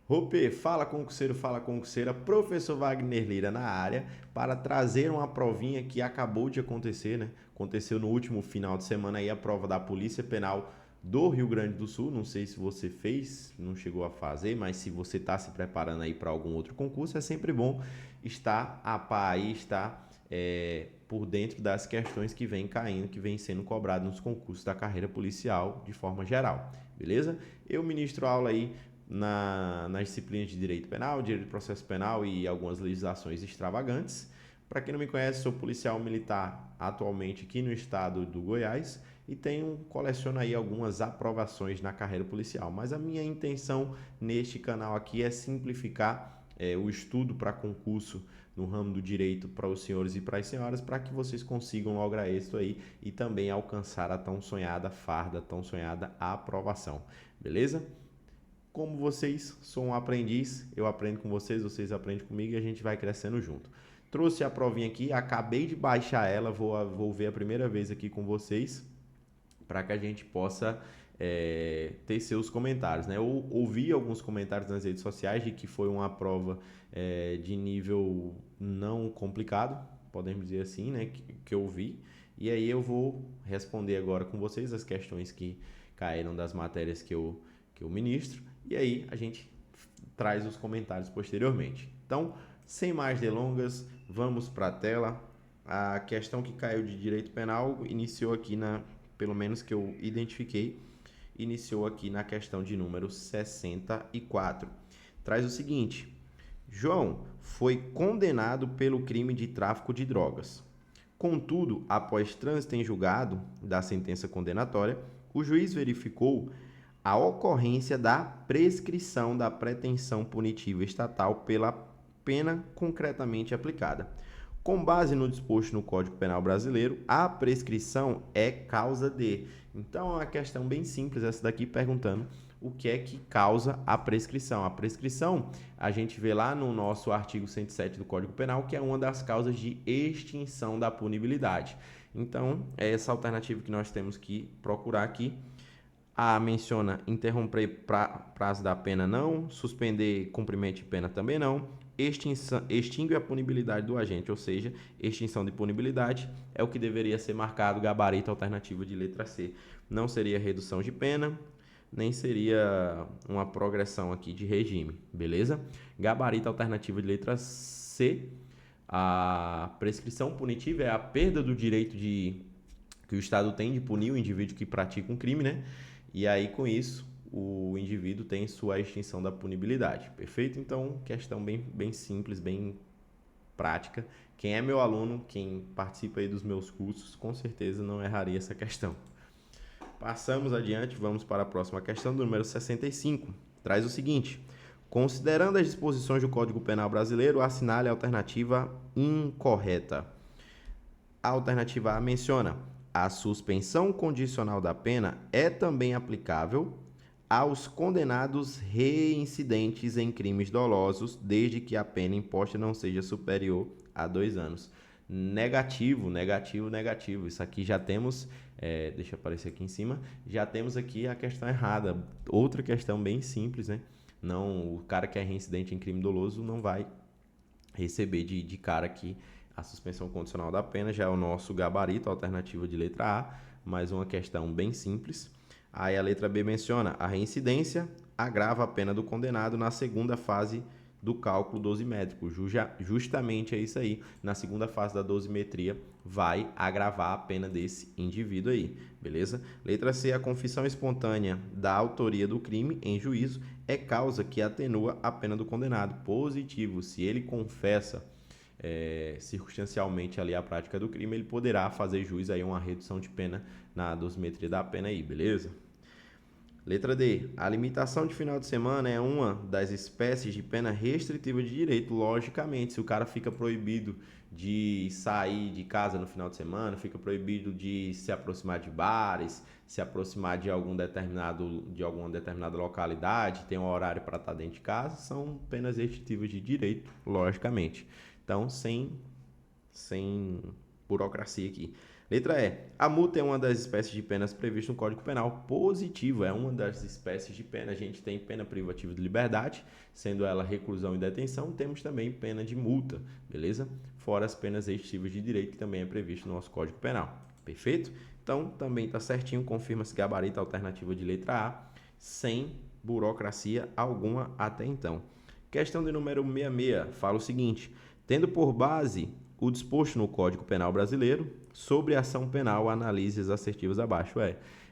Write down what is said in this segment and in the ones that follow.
Ope, fala concurseira, professor Wagner Lira na área para trazer uma provinha que acabou de acontecer, né? Aconteceu no último final de semana aí a prova da Polícia Penal do Rio Grande do Sul. Não sei se você fez, não chegou a fazer, mas se você está se preparando aí para algum outro concurso, é sempre bom estar a par aí, estar por dentro das questões que vem caindo, que vem sendo cobrado nos concursos da carreira policial de forma geral, beleza? Eu ministro aula aí nas disciplinas de Direito Penal, Direito de Processo Penal e algumas legislações extravagantes. Para quem não me conhece, sou policial militar atualmente aqui no estado do Goiás e coleciono aí algumas aprovações na carreira policial. Mas a minha intenção neste canal aqui é simplificar o estudo para concurso no ramo do direito para os senhores e para as senhoras, para que vocês consigam lograr êxito aí e também alcançar a tão sonhada farda, tão sonhada aprovação. Beleza? Como vocês, sou um aprendiz, eu aprendo com vocês, vocês aprendem comigo e a gente vai crescendo junto. Trouxe a provinha aqui, acabei de baixar ela, vou ver a primeira vez aqui com vocês, para que a gente possa ter seus comentários. Né? Eu ouvi alguns comentários nas redes sociais de que foi uma prova de nível não complicado, podemos dizer assim, né? que eu vi. E aí eu vou responder agora com vocês as questões que caíram das matérias que eu ministro. E aí a gente traz os comentários posteriormente. Então, sem mais delongas, vamos para a tela. A questão que caiu de direito penal iniciou aqui pelo menos que eu identifiquei, iniciou aqui na questão de número 64. Traz o seguinte: João foi condenado pelo crime de tráfico de drogas. Contudo, após trânsito em julgado da sentença condenatória, o juiz verificou a ocorrência da prescrição da pretensão punitiva estatal pela pena concretamente aplicada. Com base no disposto no Código Penal Brasileiro, a prescrição é causa de. Então, é uma questão bem simples essa daqui, perguntando o que é que causa a prescrição. A prescrição, a gente vê lá no nosso artigo 107 do Código Penal, que é uma das causas de extinção da punibilidade. Então, é essa alternativa que nós temos que procurar aqui. A menciona interromper prazo da pena não, suspender cumprimento de pena também não, extingue a punibilidade do agente, ou seja, extinção de punibilidade é o que deveria ser marcado, gabarito alternativo de letra C. Não seria redução de pena, nem seria uma progressão aqui de regime, beleza? Gabarito alternativo de letra C, a prescrição punitiva é a perda do direito que o Estado tem de punir o indivíduo que pratica um crime, né? E aí, com isso, o indivíduo tem sua extinção da punibilidade, perfeito? Então, questão bem simples, bem prática. Quem é meu aluno, quem participa aí dos meus cursos, com certeza não erraria essa questão. Passamos adiante, vamos para a próxima questão, do número 65. Traz o seguinte: considerando as disposições do Código Penal Brasileiro, assinale a alternativa incorreta. A alternativa A menciona: a suspensão condicional da pena é também aplicável aos condenados reincidentes em crimes dolosos, desde que a pena imposta não seja superior a 2 anos. Negativo, negativo, negativo. Isso aqui já temos, deixa eu aparecer aqui em cima, já temos aqui a questão errada. Outra questão bem simples, né? Não, o cara que é reincidente em crime doloso não vai receber de cara aqui a suspensão condicional da pena. Já é o nosso gabarito, a alternativa de letra A, mais uma questão bem simples. Aí a letra B menciona: a reincidência agrava a pena do condenado na segunda fase do cálculo dosimétrico. Justamente é isso aí. Na segunda fase da dosimetria vai agravar a pena desse indivíduo aí, beleza? Letra C, a confissão espontânea da autoria do crime em juízo é causa que atenua a pena do condenado. Positivo, se ele confessa circunstancialmente ali a prática do crime, ele poderá fazer jus aí uma redução de pena na dosimetria da pena aí, beleza? Letra D. A limitação de final de semana é uma das espécies de pena restritiva de direito. Logicamente, se o cara fica proibido de sair de casa no final de semana, fica proibido de se aproximar de bares, se aproximar de alguma determinada localidade, tem um horário para estar dentro de casa, são penas restritivas de direito, logicamente. Então, sem burocracia aqui. Letra E. A multa é uma das espécies de penas previstas no Código Penal. Positivo, é uma das espécies de pena. A gente tem pena privativa de liberdade, sendo ela reclusão e detenção. Temos também pena de multa, beleza? Fora as penas extintivas de direito, que também é previsto no nosso Código Penal. Perfeito? Então, também está certinho. Confirma-se gabarito alternativa de letra A, sem burocracia alguma até então. Questão de número 66 fala o seguinte: tendo por base o disposto no Código Penal brasileiro, sobre ação penal, analise as assertivas abaixo.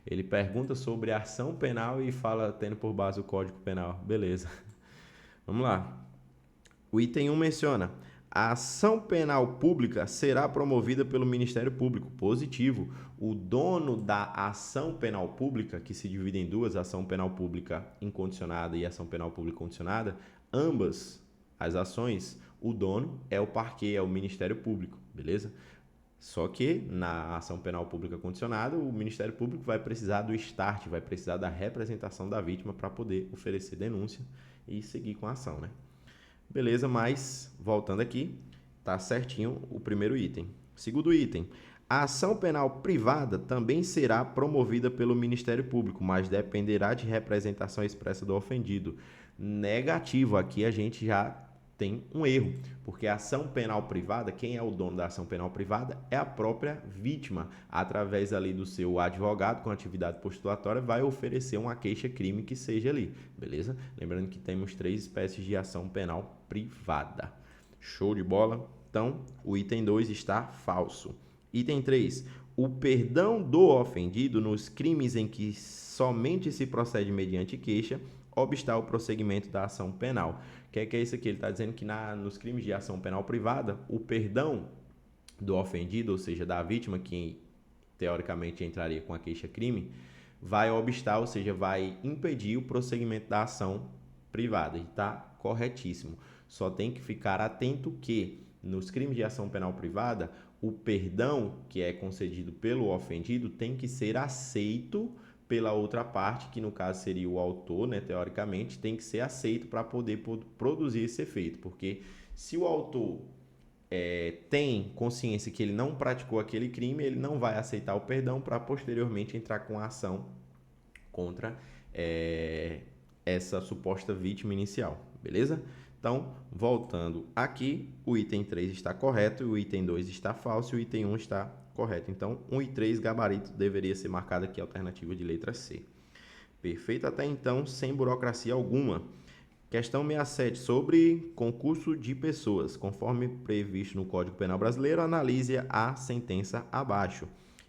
Ele pergunta sobre a ação penal e fala tendo por base o Código Penal. Beleza. Vamos lá. O item 1 menciona: a ação penal pública será promovida pelo Ministério Público. Positivo. O dono da ação penal pública, que se divide em duas, ação penal pública incondicionada e ação penal pública condicionada, ambas as ações, o dono é o parquê, é o Ministério Público, beleza? Só que na ação penal pública condicionada, o Ministério Público vai precisar do start, vai precisar da representação da vítima para poder oferecer denúncia e seguir com a ação, né? Beleza, mas voltando aqui, tá certinho o primeiro item. Segundo item: a ação penal privada também será promovida pelo Ministério Público, mas dependerá de representação expressa do ofendido. Negativo, aqui a gente já tem um erro, porque a ação penal privada, quem é o dono da ação penal privada é a própria vítima, através ali do seu advogado com atividade postulatória, vai oferecer uma queixa-crime que seja ali, beleza? Lembrando que temos 3 espécies de ação penal privada. Show de bola? Então, o item 2 está falso. Item 3. O perdão do ofendido nos crimes em que somente se procede mediante queixa obstar o prosseguimento da ação penal. O que é isso aqui? Ele está dizendo que nos crimes de ação penal privada, o perdão do ofendido, ou seja, da vítima, que teoricamente entraria com a queixa-crime, vai obstar, ou seja, vai impedir o prosseguimento da ação privada. E está corretíssimo. Só tem que ficar atento que nos crimes de ação penal privada, o perdão que é concedido pelo ofendido tem que ser aceito pela outra parte, que no caso seria o autor, né, teoricamente, tem que ser aceito para poder produzir esse efeito, porque se o autor tem consciência que ele não praticou aquele crime, ele não vai aceitar o perdão para posteriormente entrar com a ação contra essa suposta vítima inicial, beleza? Então, voltando aqui, o item 3 está correto, o item 2 está falso e o item 1 está correto. Então, 1 e 3, gabarito, deveria ser marcado aqui a alternativa de letra C. Perfeito até então, sem burocracia alguma. Questão 67, sobre concurso de pessoas. Conforme previsto no Código Penal Brasileiro, analise a sentença abaixo. O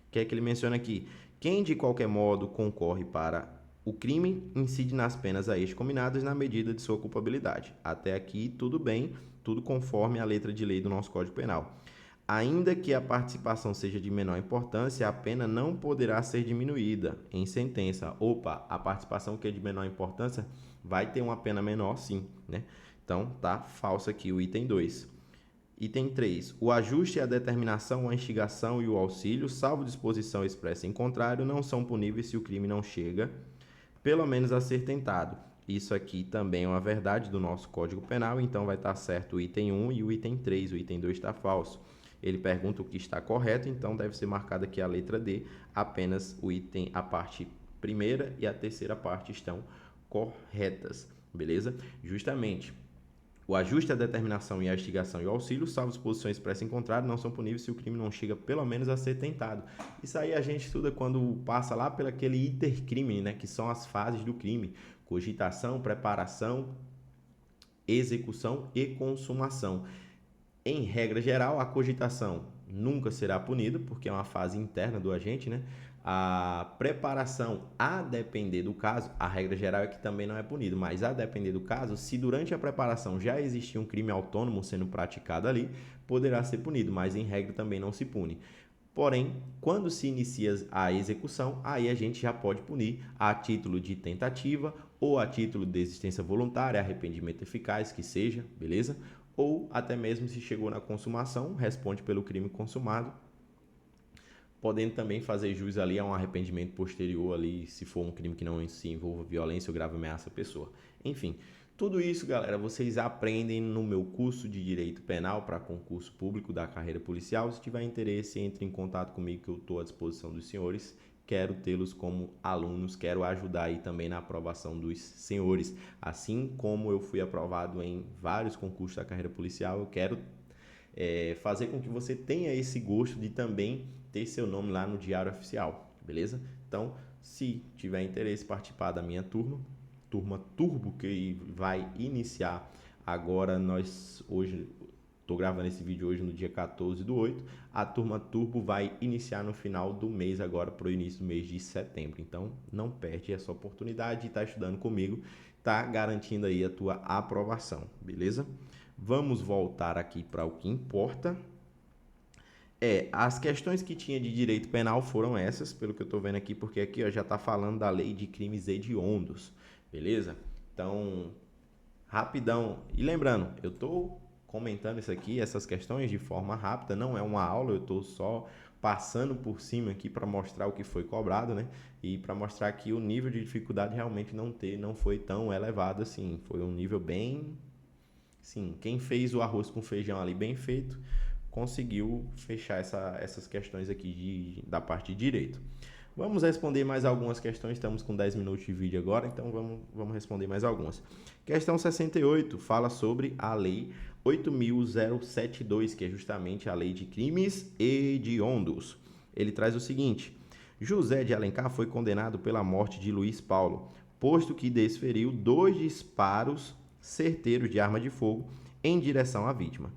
que é que ele menciona aqui? Quem, de qualquer modo, concorre para o crime, incide nas penas a este combinadas na medida de sua culpabilidade. Até aqui, tudo bem, tudo conforme a letra de lei do nosso Código Penal. Ainda que a participação seja de menor importância, a pena não poderá ser diminuída em sentença. Opa, a participação que é de menor importância vai ter uma pena menor, sim, né? Então, tá falso aqui o item 2. Item 3. O ajuste, a determinação, a instigação e o auxílio, salvo disposição expressa em contrário, não são puníveis se o crime não chega, pelo menos, a ser tentado. Isso aqui também é uma verdade do nosso Código Penal, então vai estar certo o item 1 e o item 3. O item 2 está falso. Ele pergunta o que está correto, então deve ser marcada aqui a letra D. Apenas o item, a parte primeira e a terceira parte estão corretas, beleza? Justamente, o ajuste, a determinação e a instigação e o auxílio, salvo disposição expressa em contrário, não são puníveis se o crime não chega pelo menos a ser tentado. Isso aí a gente estuda quando passa lá pelo aquele intercrime, né, que são as fases do crime: cogitação, preparação, execução e consumação. Em regra geral, a cogitação nunca será punida, porque é uma fase interna do agente, né? A preparação, a depender do caso, a regra geral é que também não é punido, mas a depender do caso, se durante a preparação já existia um crime autônomo sendo praticado ali, poderá ser punido, mas em regra também não se pune. Porém, quando se inicia a execução, aí a gente já pode punir a título de tentativa ou a título de desistência voluntária, arrependimento eficaz, que seja, beleza? Ou até mesmo se chegou na consumação, responde pelo crime consumado, podendo também fazer jus ali a um arrependimento posterior ali, se for um crime que não se envolva violência ou grave ameaça à pessoa. Enfim, tudo isso, galera, vocês aprendem no meu curso de Direito Penal para concurso público da carreira policial. Se tiver interesse, entre em contato comigo que eu estou à disposição dos senhores. Quero tê-los como alunos, quero ajudar aí também na aprovação dos senhores. Assim como eu fui aprovado em vários concursos da carreira policial, eu quero fazer com que você tenha esse gosto de também ter seu nome lá no Diário Oficial, beleza? Então, se tiver interesse em participar da minha turma Turbo, que vai iniciar agora, hoje, estou gravando esse vídeo hoje no dia 14/8, a turma Turbo vai iniciar no final do mês agora, para o início do mês de setembro. Então, não perde essa oportunidade de estar estudando comigo, tá garantindo aí a tua aprovação, beleza? Vamos voltar aqui para o que importa. As questões que tinha de direito penal foram essas, pelo que eu estou vendo aqui, porque aqui já está falando da lei de crimes hediondos, beleza? Então, rapidão. E lembrando, eu estou comentando isso aqui, essas questões de forma rápida, não é uma aula, eu estou só passando por cima aqui para mostrar o que foi cobrado, né? E para mostrar que o nível de dificuldade realmente não foi tão elevado assim, foi um nível bem... Sim, quem fez o arroz com feijão ali bem feito, conseguiu fechar essas questões aqui da parte de direito. Vamos responder mais algumas questões, estamos com 10 minutos de vídeo agora, então vamos responder mais algumas. Questão 68 fala sobre a Lei 8.072, que é justamente a Lei de Crimes Hediondos. Ele traz o seguinte: José de Alencar foi condenado pela morte de Luiz Paulo, posto que desferiu 2 disparos certeiros de arma de fogo em direção à vítima.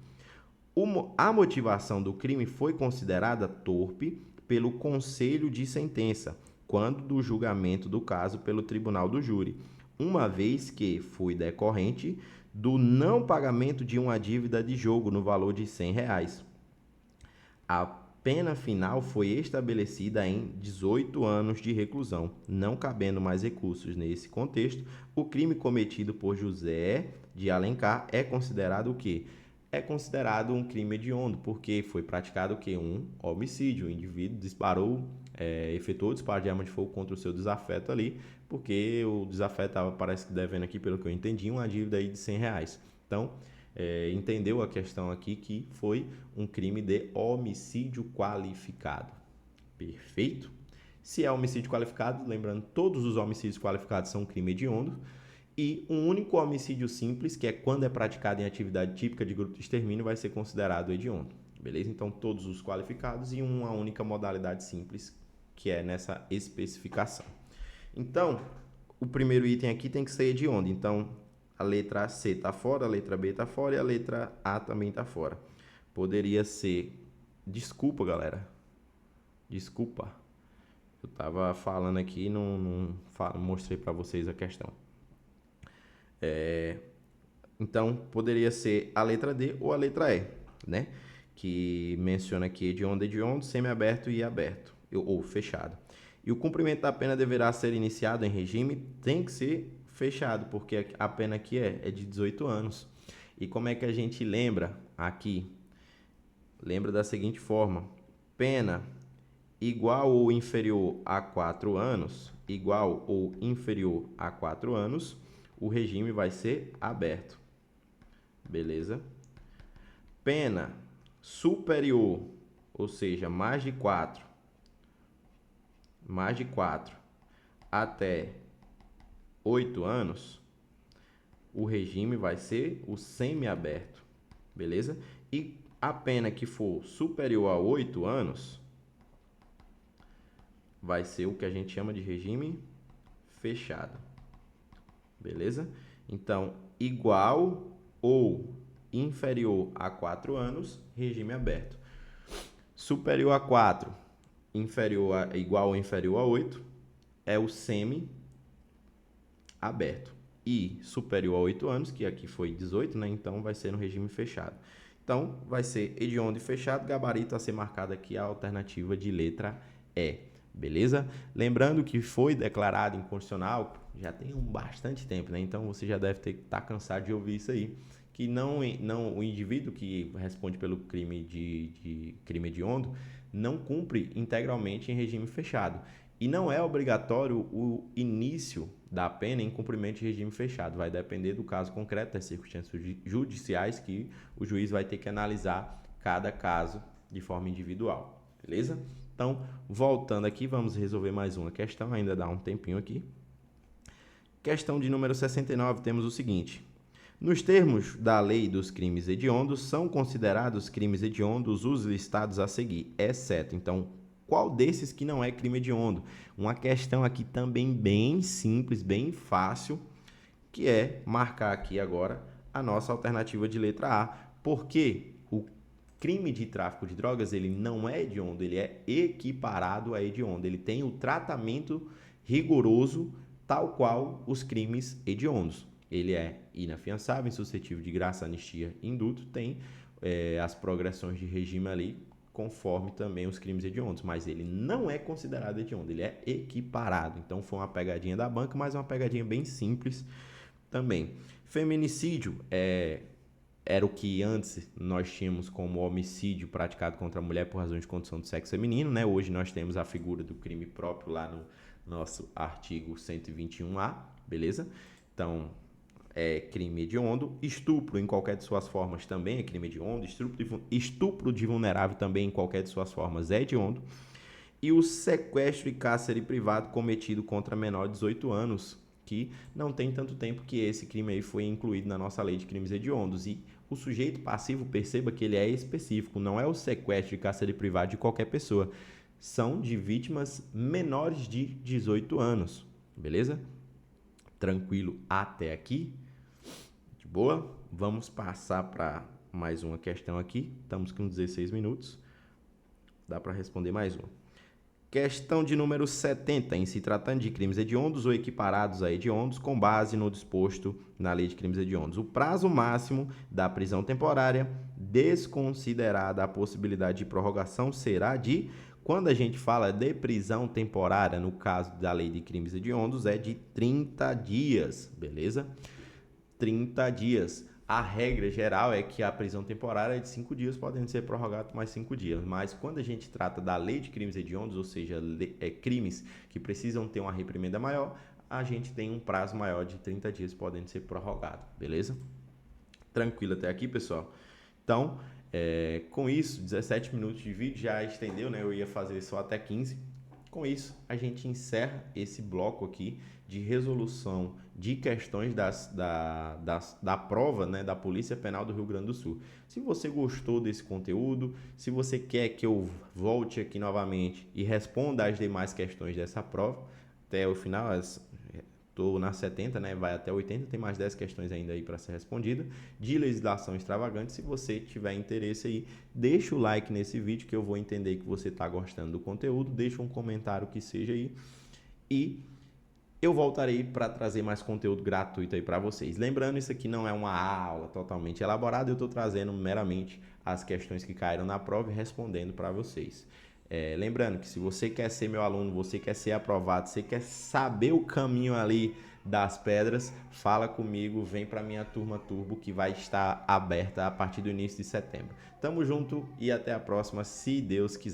A motivação do crime foi considerada torpe pelo Conselho de Sentença, quando do julgamento do caso pelo Tribunal do Júri, uma vez que foi decorrente do não pagamento de uma dívida de jogo no valor de R$100. A pena final foi estabelecida em 18 anos de reclusão. Não cabendo mais recursos nesse contexto, o crime cometido por José de Alencar é considerado o quê? É considerado um crime hediondo, porque foi praticado o quê? Um homicídio. O indivíduo efetuou o disparo de arma de fogo contra o seu desafeto ali, porque o desafeto estava, parece que devendo aqui, pelo que eu entendi, uma dívida aí de R$100. Então, entendeu a questão aqui que foi um crime de homicídio qualificado. Perfeito? Se é homicídio qualificado, lembrando, todos os homicídios qualificados são crime hediondo, e um único homicídio simples, que é quando é praticado em atividade típica de grupo de extermínio, vai ser considerado hediondo. Beleza? Então, todos os qualificados e uma única modalidade simples, que é nessa especificação. Então, o primeiro item aqui tem que ser hediondo. Então, a letra C está fora, a letra B está fora e a letra A também está fora. Poderia ser... Desculpa, galera. Desculpa. Eu estava falando aqui e não mostrei para vocês a questão. Então, poderia ser a letra D ou a letra E, né? Que menciona aqui hediondo, semiaberto e aberto, ou fechado. E o cumprimento da pena deverá ser iniciado em regime, tem que ser fechado, porque a pena aqui é de 18 anos. E como é que a gente lembra aqui? Lembra da seguinte forma: pena igual ou inferior a 4 anos, igual ou inferior a 4 anos, o regime vai ser aberto. Beleza? Pena superior, ou seja, mais de 4 até 8 anos, o regime vai ser o semiaberto. Beleza? E a pena que for superior a 8 anos vai ser o que a gente chama de regime fechado. Beleza? Então, igual ou inferior a 4 anos, regime aberto. Superior a 4, igual ou inferior a 8, é o semi-aberto. E superior a 8 anos, que aqui foi 18, né? Então, vai ser no regime fechado. Então, vai ser hediondo e fechado, gabarito a ser marcado aqui a alternativa de letra E. Beleza? Lembrando que foi declarado inconstitucional já tem bastante tempo, né? Então você já deve estar cansado de ouvir isso aí, que não o indivíduo que responde pelo crime crime hediondo não cumpre integralmente em regime fechado. E não é obrigatório o início da pena em cumprimento de regime fechado. Vai depender do caso concreto, das circunstâncias judiciais que o juiz vai ter que analisar cada caso de forma individual. Beleza? Então, voltando aqui, vamos resolver mais uma questão, ainda dá um tempinho aqui. Questão de número 69, temos o seguinte. Nos termos da lei dos crimes hediondos, são considerados crimes hediondos os listados a seguir, exceto, então, qual desses que não é crime hediondo? Uma questão aqui também bem simples, bem fácil, que é marcar aqui agora a nossa alternativa de letra A, porque o crime de tráfico de drogas, ele não é hediondo, ele é equiparado a hediondo, ele tem o tratamento rigoroso tal qual os crimes hediondos. Ele é inafiançável, insuscetível de graça, anistia e indulto, tem as progressões de regime ali, conforme também os crimes hediondos, mas ele não é considerado hediondo, ele é equiparado. Então foi uma pegadinha da banca, mas uma pegadinha bem simples também. Feminicídio era o que antes nós tínhamos como homicídio praticado contra a mulher por razões de condição do sexo feminino, né? Hoje nós temos a figura do crime próprio lá no nosso artigo 121A, beleza? Então, é crime hediondo. Estupro em qualquer de suas formas também é crime hediondo. Estupro de vulnerável também em qualquer de suas formas é hediondo. E o sequestro e cárcere privado cometido contra menor de 18 anos, que não tem tanto tempo que esse crime aí foi incluído na nossa lei de crimes hediondos. E o sujeito passivo, perceba que ele é específico, não é o sequestro e cárcere privado de qualquer pessoa. São de vítimas menores de 18 anos, beleza? Tranquilo até aqui? De boa? Vamos passar para mais uma questão aqui. Estamos com 16 minutos. Dá para responder mais uma. Questão de número 70. Em se tratando de crimes hediondos ou equiparados a hediondos, com base no disposto na lei de crimes hediondos, o prazo máximo da prisão temporária, desconsiderada a possibilidade de prorrogação, será de... Quando a gente fala de prisão temporária, no caso da lei de crimes hediondos, é de 30 dias, beleza? 30 dias. A regra geral é que a prisão temporária é de 5 dias, podendo ser prorrogados mais 5 dias. Mas quando a gente trata da lei de crimes hediondos, ou seja, crimes que precisam ter uma reprimenda maior, a gente tem um prazo maior de 30 dias, podendo ser prorrogados, beleza? Tranquilo até aqui, pessoal? Então, com isso, 17 minutos de vídeo já estendeu, né? Eu ia fazer só até 15. Com isso, a gente encerra esse bloco aqui de resolução de questões da prova, né, da Polícia Penal do Rio Grande do Sul. Se você gostou desse conteúdo, se você quer que eu volte aqui novamente e responda as demais questões dessa prova, até o final, estou na 70, né, vai até 80, tem mais 10 questões ainda aí para ser respondida, de legislação extravagante. Se você tiver interesse aí, deixa o like nesse vídeo que eu vou entender que você está gostando do conteúdo, deixa um comentário que seja aí e eu voltarei para trazer mais conteúdo gratuito aí para vocês. Lembrando, isso aqui não é uma aula totalmente elaborada, eu estou trazendo meramente as questões que caíram na prova e respondendo para vocês. Lembrando que se você quer ser meu aluno, você quer ser aprovado, você quer saber o caminho ali das pedras, fala comigo, vem para minha turma Turbo que vai estar aberta a partir do início de setembro. Tamo junto e até a próxima, se Deus quiser.